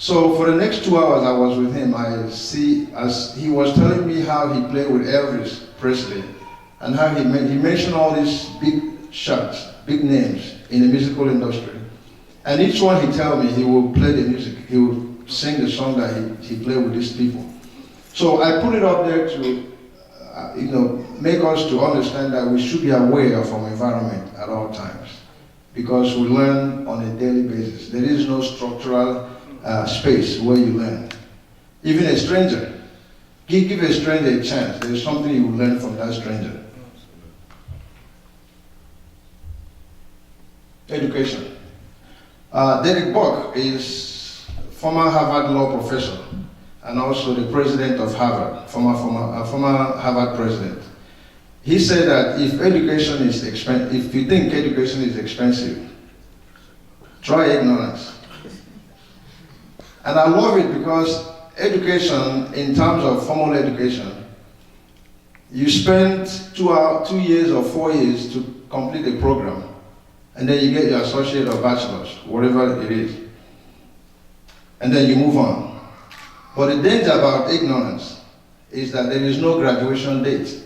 So for the next 2 hours I was with him, I see, as he was telling me how he played with Elvis Presley, and how he mentioned all these big shots, big names in the musical industry. And each one he tell me, he will play the music, he will sing the song that he played with these people. So I put it up there to, make us to understand that we should be aware of our environment at all times, because we learn on a daily basis. There is no structural space where you learn. Even a stranger, give a stranger a chance. There is something you will learn from that stranger. Education. Derek Buck is former Harvard law professor and also the president of Harvard, former Harvard president. He said that if education is expensive, if you think education is expensive, try ignorance. And I love it because education, in terms of formal education, you spend 2 years or 4 years to complete a program, and then you get your associate or bachelor's, whatever it is, and then you move on. But the danger about ignorance is that there is no graduation date.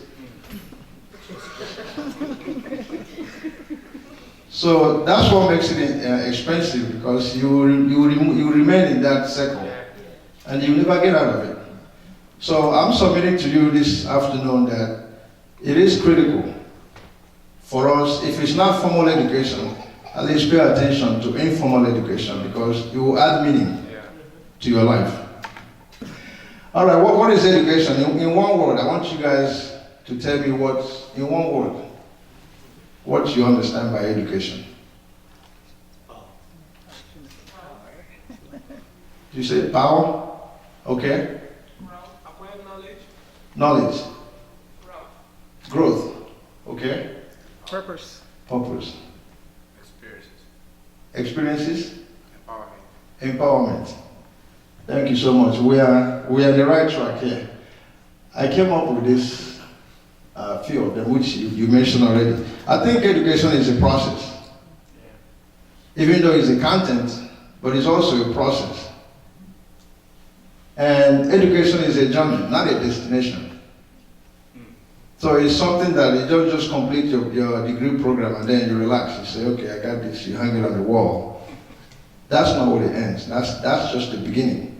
So that's what makes it expensive, because you remain in that circle and you never get out of it. So I'm submitting to you this afternoon that it is critical for us, if it's not formal education, at least pay attention to informal education, because it will add meaning to your life. All right, what is education? In one word, I want you guys to tell me in one word, what you understand by education. You say power? Okay. Acquire knowledge. Knowledge. Growth. Okay. Purpose. Purpose. Experiences. Experiences. Empowerment. Empowerment. Thank you so much. We are the right track here. I came up with this few of them, which you mentioned already. I think education is a process. Even though it's a content, but it's also a process. And education is a journey, not a destination. So it's something that you don't just complete your degree program and then you relax. You say, okay, I got this, you hang it on the wall. That's not where it ends. That's just the beginning.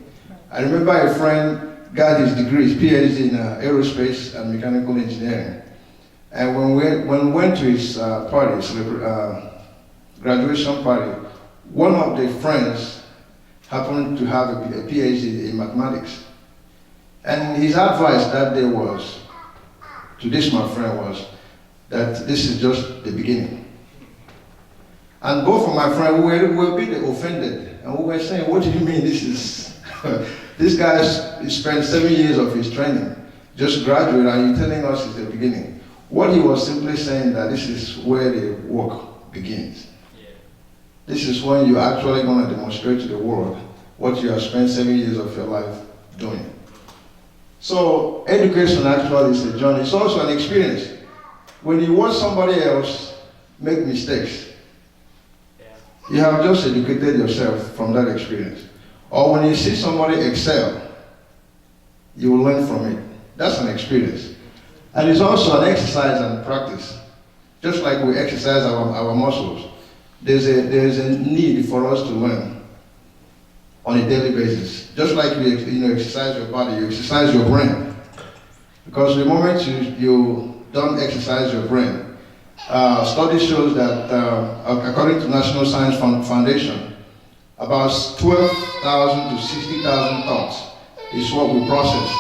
I remember a friend got his degree, his PhD in aerospace and mechanical engineering. And when we went to his party, his graduation party, one of the friends happened to have a PhD in mathematics. And his advice that day was, to this my friend, was that this is just the beginning. And both of my friends were a bit offended. And we were saying, what do you mean this is, this guy spent 7 years of his training, just graduated, and you're telling us it's the beginning. What he was simply saying that this is where the work begins. This is when you're actually going to demonstrate to the world what you have spent 7 years of your life doing. So education actually is a journey. It's also an experience. When you watch somebody else make mistakes, you have just educated yourself from that experience. Or when you see somebody excel, you will learn from it. That's an experience. And it's also an exercise and practice. Just like we exercise our muscles, there's a need for us to learn on a daily basis. Just like you exercise your body, you exercise your brain. Because the moment you don't exercise your brain, study shows that according to National Science Foundation, about 12,000 to 60,000 thoughts is what we process.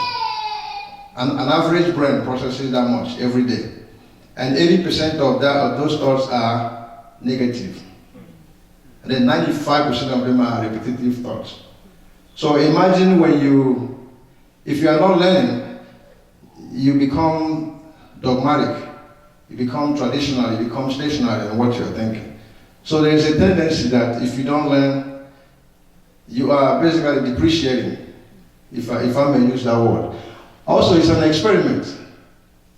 An average brain processes that much every day. And 80% of those thoughts are negative. And then 95% of them are repetitive thoughts. So imagine if you are not learning, you become dogmatic, you become traditional, you become stationary in what you're thinking. So there's a tendency that if you don't learn, you are basically depreciating, if I may use that word. Also, it's an experiment.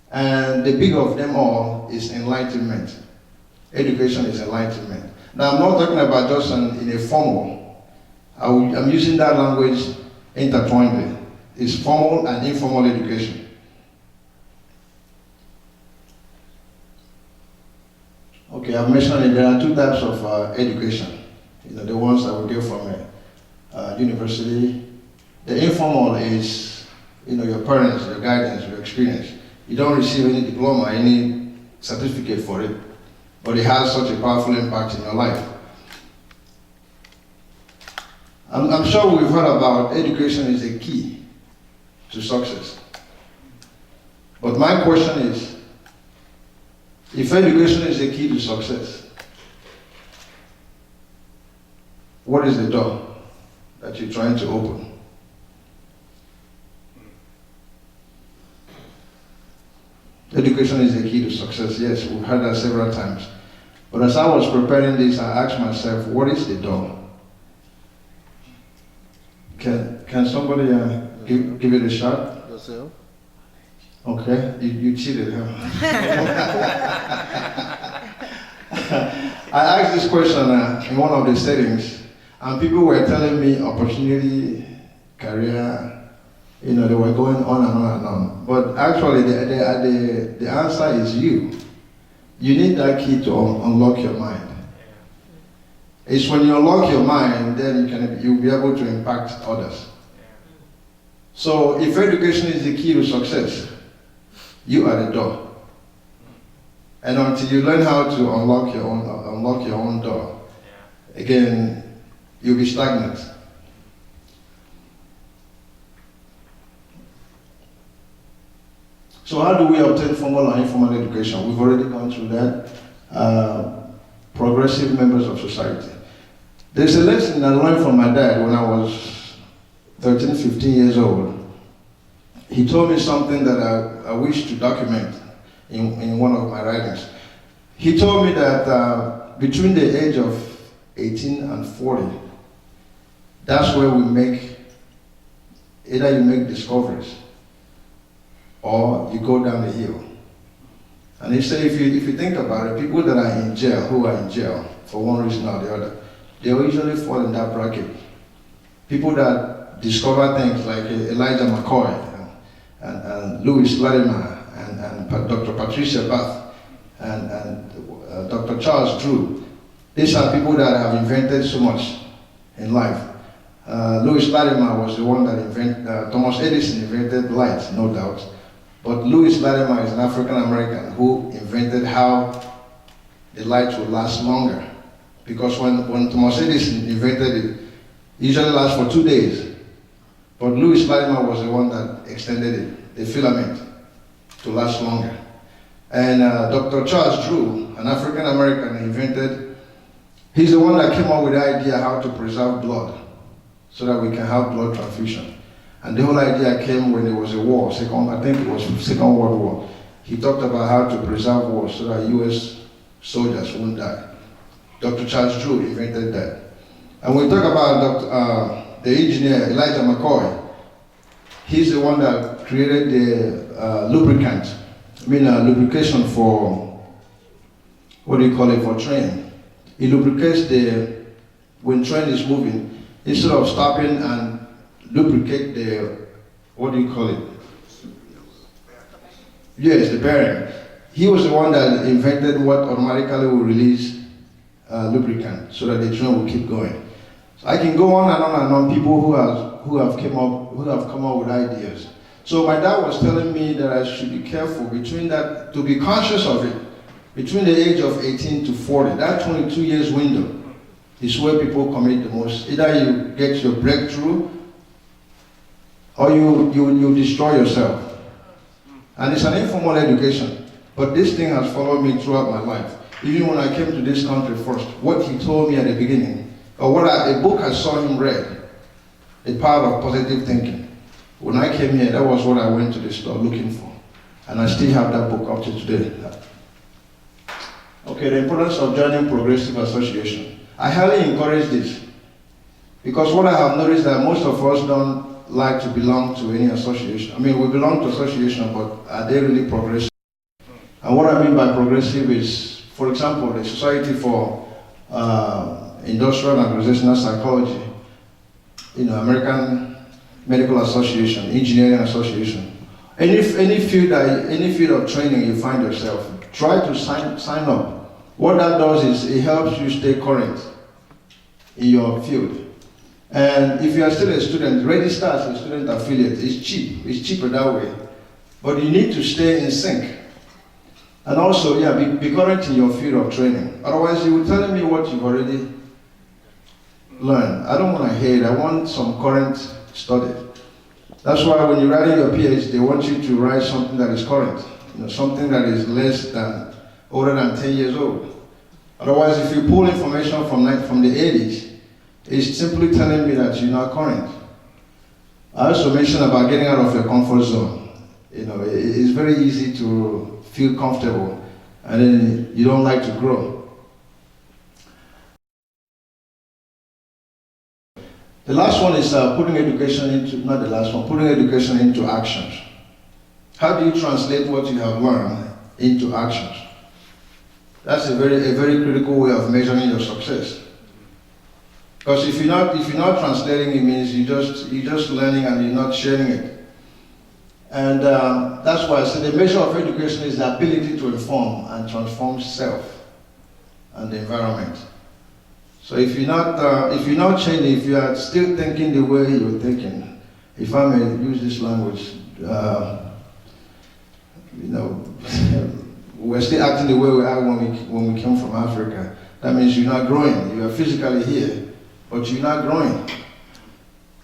And the big of them all is enlightenment. Education is enlightenment. Now, I'm not talking about just in a formal I'm using that language intertwinedly. It's formal and informal education. Okay, I've mentioned it. There are two types of education. The ones that we get from university. The informal is, your parents, your guidance, your experience. You don't receive any diploma, any certificate for it, but it has such a powerful impact in your life. I'm sure we've heard about education is a key to success. But my question is, if education is the key to success, what is the door that you're trying to open? Education is the key to success. Yes, we've heard that several times. But as I was preparing this, I asked myself, what is the door? Can somebody give it a shot? Yourself. Okay, you cheated, huh? I asked this question in one of the settings, and people were telling me opportunity, career, they were going on and on and on. But actually, the answer is you. You need that key to unlock your mind. It's when you unlock your mind, then you'll be able to impact others. So if education is the key to success, you are the door. And until you learn how to unlock your own door, again, you'll be stagnant. So how do we obtain formal and informal education? We've already gone through that. Progressive members of society. There's a lesson I learned from my dad when I was 13, 15 years old. He told me something that I wish to document in one of my writings. He told me that between the age of 18 and 40, that's where either you make discoveries or you go down the hill. And he said, if you think about it, people that are in jail, who are in jail for one reason or the other, they usually fall in that bracket. People that discover things like Elijah McCoy and Louis Latimer and Dr. Patricia Bath and Dr. Charles Drew. These are people that have invented so much in life. Louis Latimer was the one that invented, Thomas Edison invented light, no doubt. But Louis Latimer is an African American who invented how the light will last longer. Because when Thomas Edison invented it usually lasts for 2 days. But Louis Latimer was the one that extended it, the filament, to last longer. And Dr. Charles Drew, an African American, he's the one that came up with the idea how to preserve blood so that we can have blood transfusion. And the whole idea came when there was a war, I think it was Second World War. He talked about how to preserve war so that US soldiers won't die. Dr. Charles Drew invented that. And when we talk about the engineer, Elijah McCoy, he's the one that created the lubricant. Lubrication for, for train. He lubricates when train is moving, instead of stopping and lubricate Yes, the bearing. He was the one that invented what automatically will release lubricant so that the train will keep going. So I can go on and on and on. People who have come up with ideas. So my dad was telling me that I should be careful between that, to be conscious of it, between the age of 18 to 40. That 22 years window is where people commit the most. Either you get your breakthrough or you destroy yourself. And it's an informal education, but this thing has followed me throughout my life. Even when I came to this country first, what he told me at the beginning, or a book I saw him read, The Power of Positive Thinking. When I came here, that was what I went to the store looking for. And I still have that book up to today. Okay, the importance of joining Progressive Association. I highly encourage this, because what I have noticed that most of us don't like to belong to any association. We belong to association, but are they really progressive? And what I mean by progressive is, for example, the Society for Industrial and Organizational Psychology. American Medical Association, Engineering Association. Any field of training you find yourself, try to sign up. What that does is it helps you stay current in your field. And if you are still a student, register as a student affiliate. It's cheap. It's cheaper that way. But you need to stay in sync. And also, be current in your field of training. Otherwise, you will tell me what you've already learned. I don't want to hear it. I want some current study. That's why when you're writing your PhD, they want you to write something that is current. Something that is older than 10 years old. Otherwise, if you pull information from the 80s, it's simply telling me that you're not current. I also mentioned about getting out of your comfort zone. It's very easy to feel comfortable, and then you don't like to grow. The last one is putting education into actions. How do you translate what you have learned into actions? That's a very critical way of measuring your success. Because if you're not translating, it means you're just learning and you're not sharing it. And that's why I say the measure of education is the ability to inform and transform self and the environment. So if you're not changing, if you are still thinking the way you're thinking, if I may use this language, we're still acting the way we are when we came from Africa. That means you're not growing. You are physically here, but you're not growing.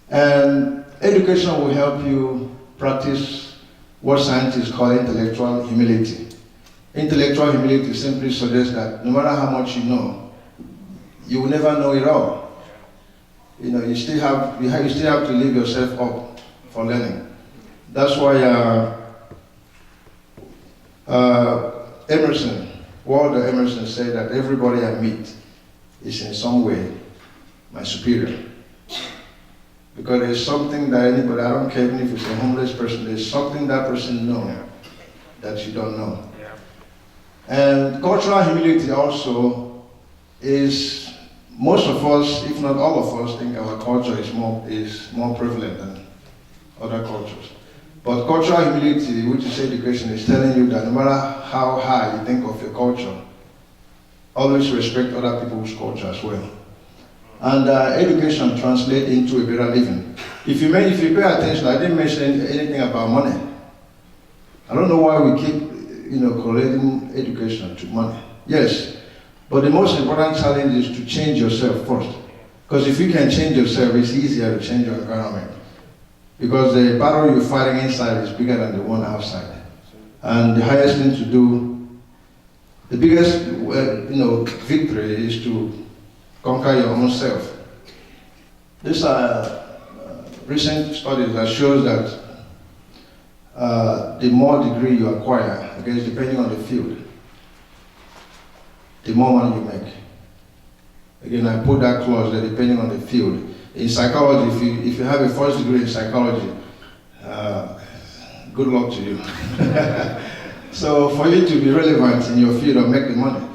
And education will help you practice what scientists call intellectual humility. Intellectual humility simply suggests that no matter how much you know, you will never know it all. You still have to leave yourself up for learning. That's why Walter Emerson said that everybody I meet is in some way my superior. Because there's something that anybody, I don't care even if it's a homeless person, there's something that person knows that you don't know. Yeah. And cultural humility also is, most of us, if not all of us, think our culture is more prevalent than other cultures. But cultural humility, which is education, is telling you that no matter how high you think of your culture, always respect other people's culture as well. And education translates into a better living. If you pay attention, I didn't mention anything about money. I don't know why we keep, correlating education to money. Yes, but the most important challenge is to change yourself first. Because if you can change yourself, it's easier to change your environment. Because the battle you're fighting inside is bigger than the one outside. And the highest thing to do, the biggest, victory is to conquer your own self. These are recent studies that shows that the more degree you acquire, I guess depending on the field, the more money you make. Again, I put that clause there, depending on the field. In psychology, if you have a first degree in psychology, good luck to you. So for you to be relevant in your field or make the money,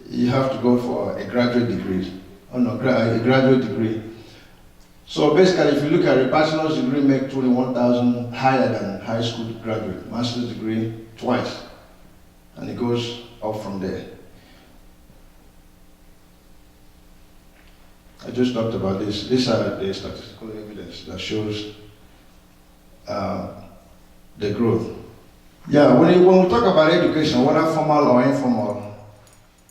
you have to go for a graduate degree. A graduate degree. So basically, if you look at a bachelor's degree, make 21,000 higher than high school graduate. Master's degree, twice. And it goes up from there. I just talked about this. These are the statistical evidence that shows the growth. Yeah, when we talk about education, whether formal or informal,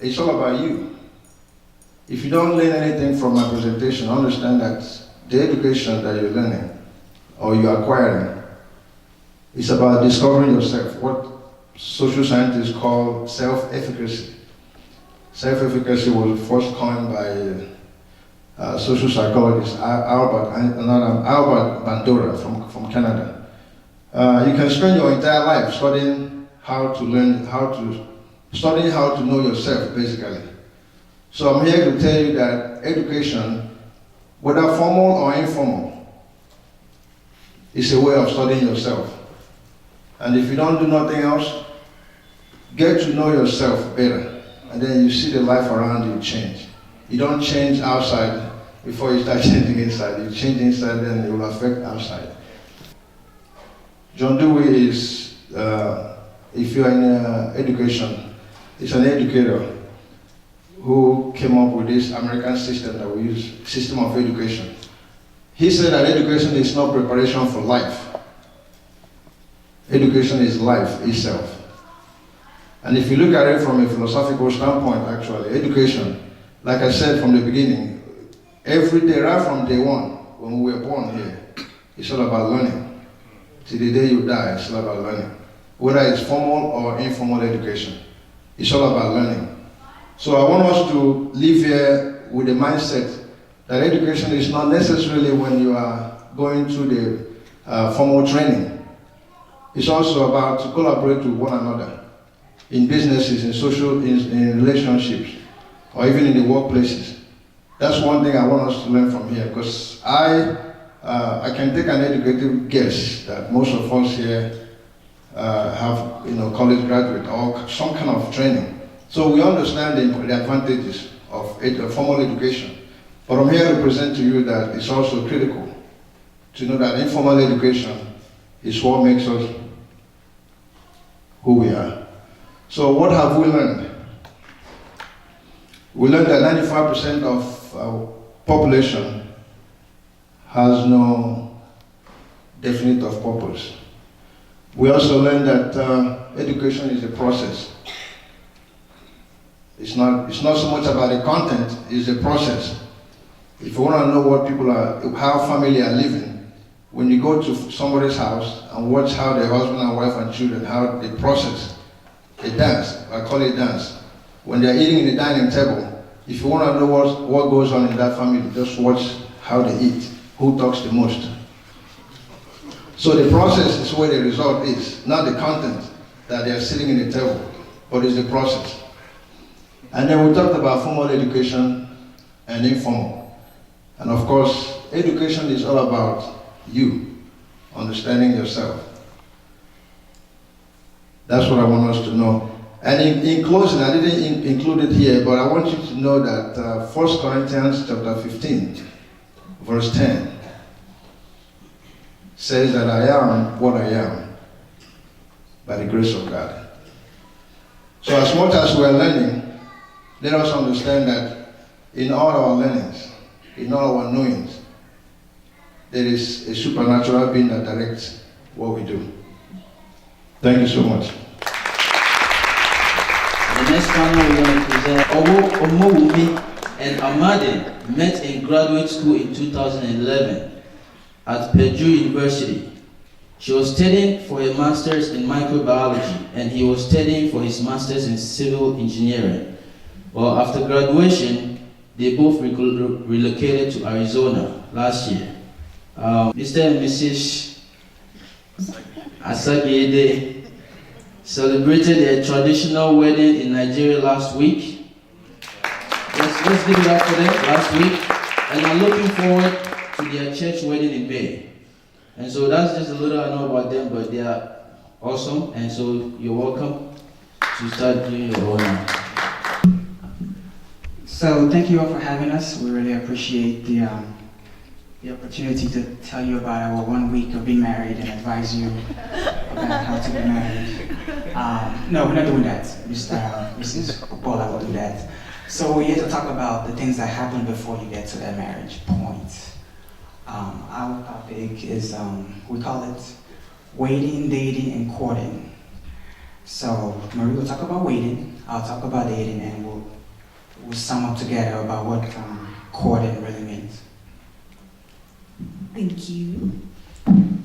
it's all about you. If you don't learn anything from my presentation, understand that the education that you're learning or you're acquiring is about discovering yourself, what social scientists call self-efficacy. Self-efficacy was first coined by social psychologist Albert Bandura from Canada. You can spend your entire life studying how to know yourself, basically. So I'm here to tell you that education, whether formal or informal, is a way of studying yourself. And if you don't do nothing else, get to know yourself better. And then you see the life around you change. You don't change outside, before you start changing inside. You change inside, then it will affect outside. John Dewey is, if you are in education, is an educator who came up with this American system that we use, system of education. He said that education is not preparation for life. Education is life itself. And if you look at it from a philosophical standpoint, actually, education, like I said from the beginning, every day, right from day one, when we were born here, it's all about learning. Till the day you die, it's all about learning. Whether it's formal or informal education, it's all about learning. So I want us to live here with the mindset that education is not necessarily when you are going through the formal training. It's also about to collaborate with one another in businesses, in social, in relationships, or even in the workplaces. That's one thing I want us to learn from here, because I can take an educated guess that most of us here have, college graduate or some kind of training. So we understand the advantages of formal education. But I'm here to present to you that it's also critical to know that informal education is what makes us who we are. So what have we learned? We learned that 95% of our population has no definite of purpose. We also learned that education is a process. It's not so much about the content, it's a process. If you want to know what people are, how family are living, when you go to somebody's house and watch how their husband and wife and children, how they process, they dance, I call it dance. When they're eating in the dining table, if you want to know what goes on in that family, just watch how they eat, who talks the most. So the process is where the result is, not the content that they are sitting in the table, but it's the process. And then we talked about formal education and informal. And of course, education is all about you, understanding yourself. That's what I want us to know. And in closing, I didn't include it here, but I want you to know that 1 Corinthians chapter 15, verse 10, says that I am what I am by the grace of God. So as much as we are learning, let us understand that in all our learnings, in all our knowings, there is a supernatural being that directs what we do. Thank you so much. The next panel we want to present, Omowumi and Amade met in graduate school in 2011 at Purdue University. She was studying for a master's in microbiology and he was studying for his master's in civil engineering. Well, after graduation, they both relocated to Arizona last year. Mr. and Mrs. Asagede celebrated a traditional wedding in Nigeria last week. Let's give it up for them last week. And I'm looking forward to their church wedding in May. And so that's just a little I know about them, but they are awesome. And so you're welcome to start doing your own. So thank you all for having us. We really appreciate the opportunity to tell you about our 1 week of being married and advise you about how to be married. No, we're not doing that. Mrs. Paula will do that. So we're here to talk about the things that happen before you get to that marriage point. Our topic is, we call it waiting, dating, and courting. So Marie will talk about waiting, I'll talk about dating, and we'll sum up together about what courting really means. Thank you.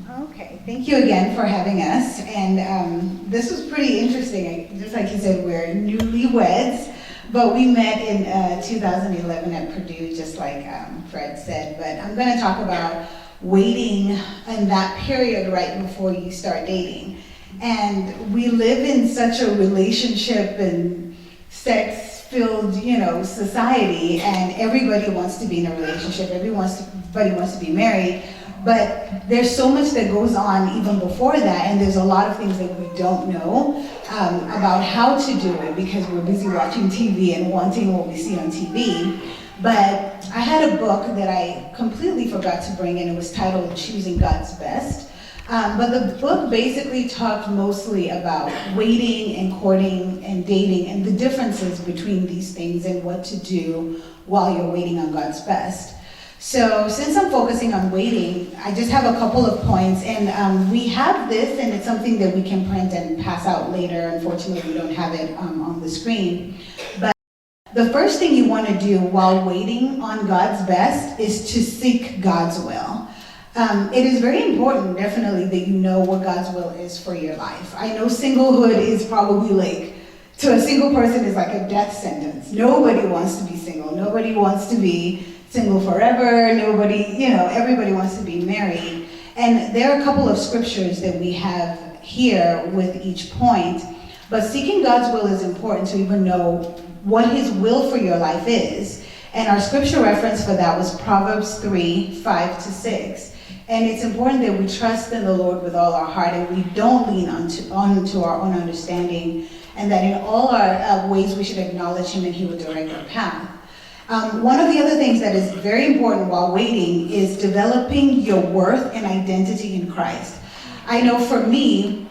Okay, thank you again for having us. And this was pretty interesting. Just like you said, we're newlyweds, but we met in 2011 at Purdue, just like Fred said. But I'm going to talk about waiting in that period right before you start dating. And we live in such a relationship and sex-filled, society, and everybody wants to be in a relationship. Everybody wants to be married. But there's so much that goes on even before that, and there's a lot of things that we don't know about how to do it because we're busy watching TV and wanting what we see on TV. But I had a book that I completely forgot to bring, and it was titled Choosing God's Best. But the book basically talked mostly about waiting and courting and dating and the differences between these things and what to do while you're waiting on God's best. So since I'm focusing on waiting, I just have a couple of points, and we have this, and it's something that we can print and pass out later. Unfortunately, we don't have it on the screen. But the first thing you want to do while waiting on God's best is to seek God's will. It is very important, definitely, that you know what God's will is for your life. I know singlehood is probably like, to a single person, is like a death sentence. Nobody wants to be single. Nobody wants to be single forever. Nobody, everybody wants to be married. And there are a couple of scriptures that we have here with each point. But seeking God's will is important to even know what His will for your life is. And our scripture reference for that was Proverbs 3:5-6. And it's important that we trust in the Lord with all our heart, and we don't lean onto our own understanding, and that in all our ways we should acknowledge Him and He will direct our path. One of the other things that is very important while waiting is developing your worth and identity in Christ. I know for me,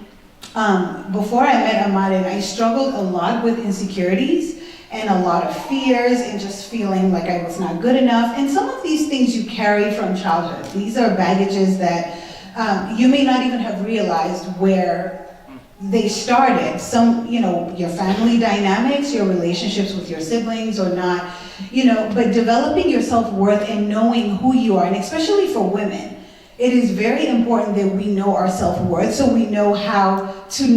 before I met Ahmad, I struggled a lot with insecurities and a lot of fears and just feeling like I was not good enough. And some of these things you carry from childhood. These are baggages that you may not even have realized where they started. Some, your family dynamics, your relationships with your siblings or not, but developing your self-worth and knowing who you are, and especially for women, it is very important that we know our self-worth so we know how to